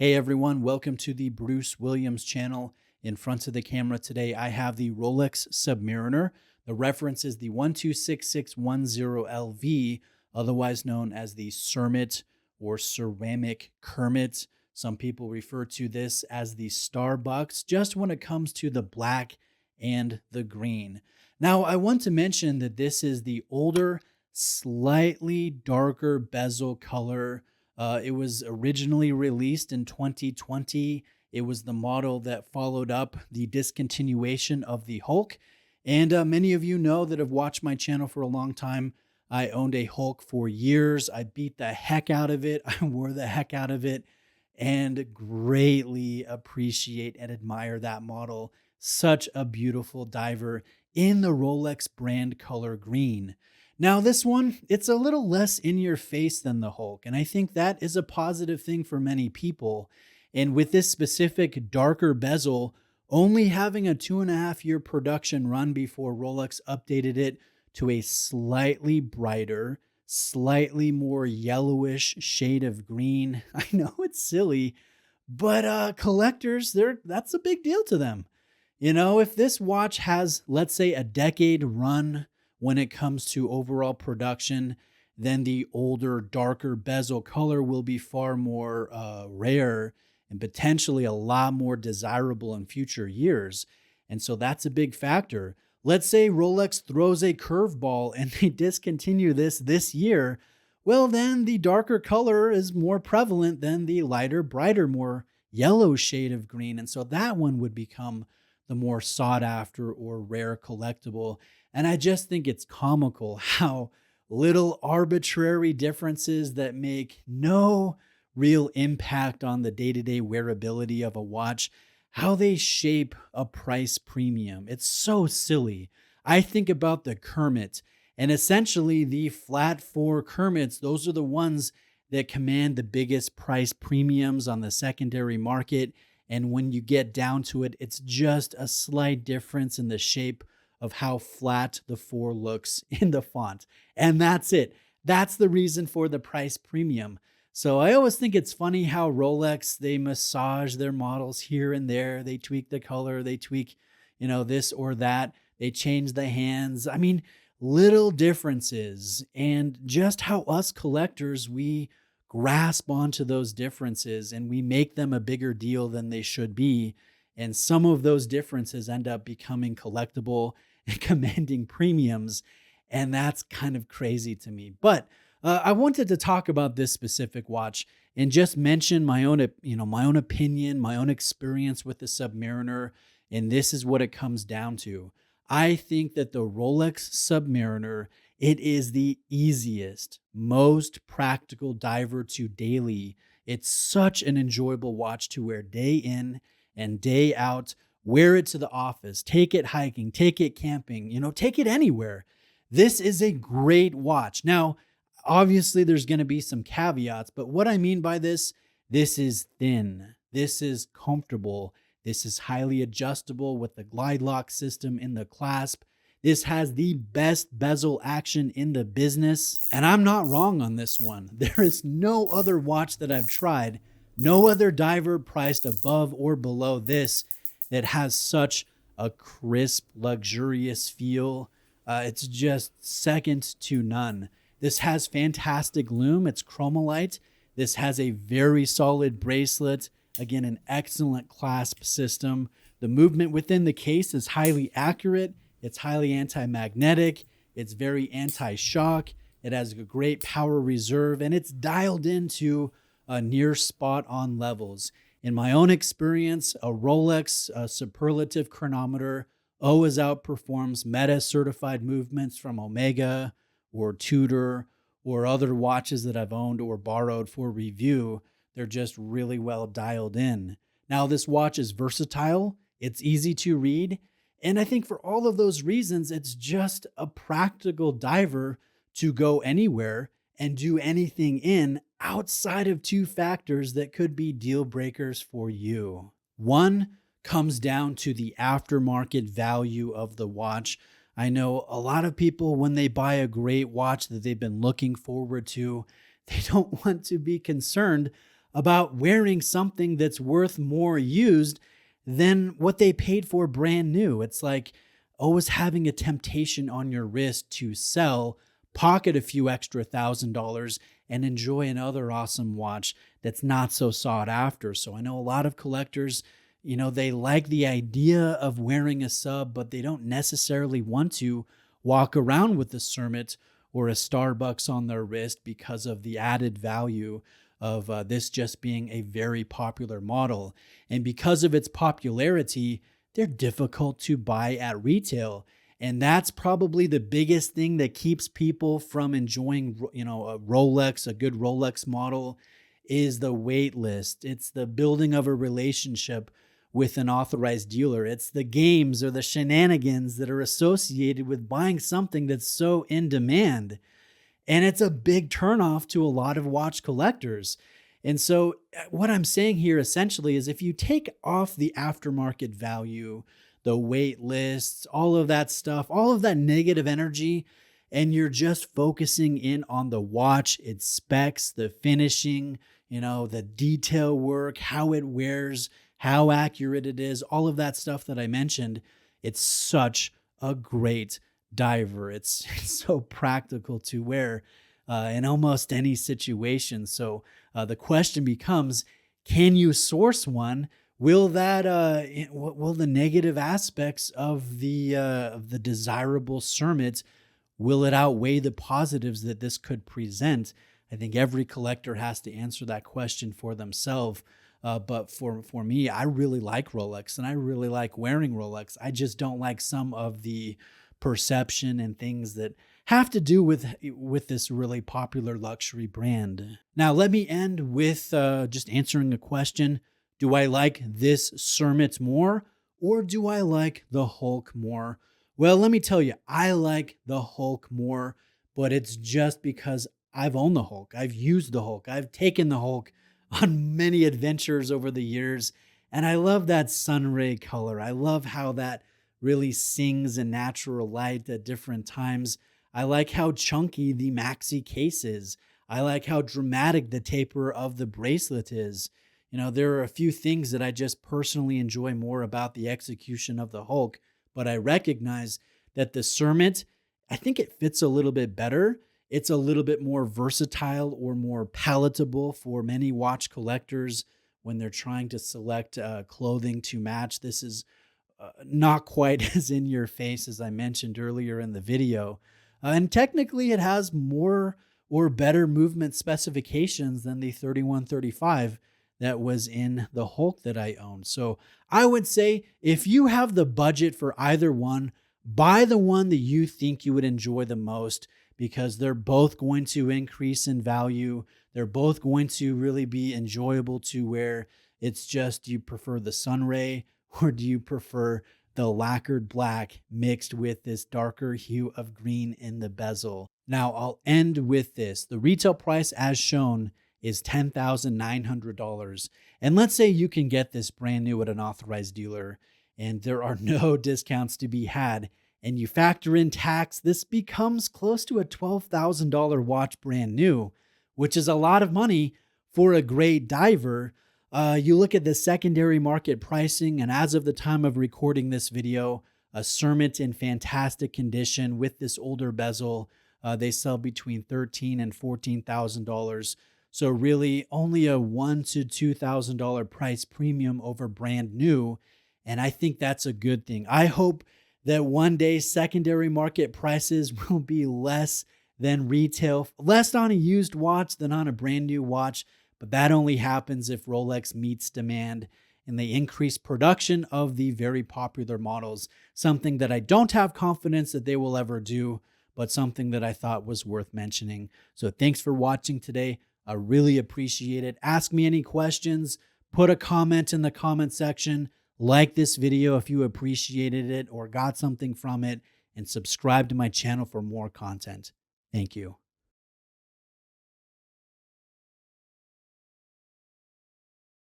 Hey everyone, welcome to the Bruce Williams channel. In front of the camera today, I have the Rolex Submariner. The reference is the 126610LV, otherwise known as the Cermit or ceramic Kermit. Some people refer to this as the Starbucks, just when it comes to the black and the green. Now, I want to mention that this is the older, slightly darker bezel color. It was originally released in 2020. It was the model that followed up the discontinuation of the Hulk. And many of you know that have watched my channel for a long time. I owned a Hulk for years. I beat the heck out of it. I wore the heck out of it and greatly appreciate and admire that model. Such a beautiful diver in the Rolex brand color green. Now, this one, it's a little less in your face than the Hulk, and I think that is a positive thing for many people. And with this specific darker bezel, only having a 2.5 year production run before Rolex updated it to a slightly brighter, slightly more yellowish shade of green. I know it's silly, but collectors, that's a big deal to them. You know, if this watch has, let's say, a decade run when it comes to overall production, then the older, darker bezel color will be far more rare and potentially a lot more desirable in future years. And so that's a big factor. Let's say Rolex throws a curveball and they discontinue this year. Well, then the darker color is more prevalent than the lighter, brighter, more yellow shade of green. And so that one would become the more sought after or rare collectible. And I just think it's comical how little arbitrary differences that make no real impact on the day-to-day wearability of a watch, how they shape a price premium. It's so silly. I think about the Kermit, and essentially the flat four Kermits, those are the ones that command the biggest price premiums on the secondary market. And when you get down to it, it's just a slight difference in the shape of how flat the four looks in the font. And that's it. That's the reason for the price premium. So I always think it's funny how Rolex, they massage their models here and there. They tweak the color, they tweak, this or that. They change the hands. I mean, little differences, and just how us collectors, we grasp onto those differences and we make them a bigger deal than they should be. And some of those differences end up becoming collectible and commanding premiums. And that's kind of crazy to me. But I wanted to talk about this specific watch and just mention my own opinion, my own experience with the Submariner. And this is what it comes down to. I think that the Rolex Submariner, it is the easiest, most practical diver to daily. It's such an enjoyable watch to wear day in and day out. Wear it to the office, take it hiking, take it camping, take it anywhere. This is a great watch. Now, obviously there's going to be some caveats, but what I mean by this is thin. This is comfortable. This is highly adjustable with the glide lock system in the clasp. This has the best bezel action in the business. And I'm not wrong on this one. There is no other watch that I've tried, no other diver priced above or below this that has such a crisp, luxurious feel. It's just second to none. This has fantastic lume. It's chromolite. This has a very solid bracelet. Again, an excellent clasp system. The movement within the case is highly accurate. It's highly anti-magnetic. It's very anti-shock. It has a great power reserve, and it's dialed into near spot on levels. In my own experience, a Rolex superlative chronometer always outperforms Meta certified movements from Omega or Tudor or other watches that I've owned or borrowed for review. They're just really well dialed in. Now, this watch is versatile. It's easy to read. And I think for all of those reasons, it's just a practical diver to go anywhere and do anything in outside of two factors that could be deal breakers for you. One comes down to the aftermarket value of the watch. I know a lot of people, when they buy a great watch that they've been looking forward to, they don't want to be concerned about wearing something that's worth more used than what they paid for brand new. It's like always having a temptation on your wrist to sell, pocket a few extra $1,000, and enjoy another awesome watch that's not so sought after. So I know a lot of collectors, they like the idea of wearing a sub, but they don't necessarily want to walk around with a Cermit or a Starbucks on their wrist because of the added value of this just being a very popular model. And because of its popularity, they're difficult to buy at retail. And that's probably the biggest thing that keeps people from enjoying, a Rolex, a good Rolex model, is the wait list. It's the building of a relationship with an authorized dealer. It's the games or the shenanigans that are associated with buying something that's so in demand. And it's a big turnoff to a lot of watch collectors. And so, what I'm saying here essentially is if you take off the aftermarket value, the wait lists, all of that stuff, all of that negative energy, and you're just focusing in on the watch, its specs, the finishing, the detail work, how it wears, how accurate it is, all of that stuff that I mentioned, it's such a great diver. It's so practical to wear in almost any situation. So the question becomes, can you source one? Will will the negative aspects of the desirable Cermit, will it outweigh the positives that this could present? I think every collector has to answer that question for themselves. But for me, I really like Rolex and I really like wearing Rolex. I just don't like some of the perception and things that have to do with this really popular luxury brand. Now, let me end with just answering a question. Do I like this Cermit more or do I like the Hulk more? Well, let me tell you, I like the Hulk more, but it's just because I've owned the Hulk. I've used the Hulk. I've taken the Hulk on many adventures over the years. And I love that sunray color. I love how that really sings in natural light at different times. I like how chunky the maxi case is. I like how dramatic the taper of the bracelet is. There are a few things that I just personally enjoy more about the execution of the Hulk, but I recognize that the Cermit, I think it fits a little bit better. It's a little bit more versatile or more palatable for many watch collectors when they're trying to select clothing to match. This is not quite as in your face as I mentioned earlier in the video. And technically, it has more or better movement specifications than the 3135 that was in the Hulk that I own. So I would say if you have the budget for either one, buy the one that you think you would enjoy the most because they're both going to increase in value. They're both going to really be enjoyable to wear. It's just, do you prefer the sunray or do you prefer the lacquered black mixed with this darker hue of green in the bezel? Now, I'll end with this. The retail price as shown is $10,900. And let's say you can get this brand new at an authorized dealer and there are no discounts to be had, and you factor in tax, this becomes close to a $12,000 watch brand new, which is a lot of money for a great diver. You look at the secondary market pricing, and as of the time of recording this video, a Cermit in fantastic condition with this older bezel, they sell between $13,000 and $14,000. So really only a $1,000 to $2,000 price premium over brand new. And I think that's a good thing. I hope that one day secondary market prices will be less than retail, less on a used watch than on a brand new watch. But that only happens if Rolex meets demand and they increase production of the very popular models, something that I don't have confidence that they will ever do, but something that I thought was worth mentioning. So thanks for watching today. I really appreciate it. Ask me any questions, put a comment in the comment section, like this video if you appreciated it or got something from it, and subscribe to my channel for more content. Thank you.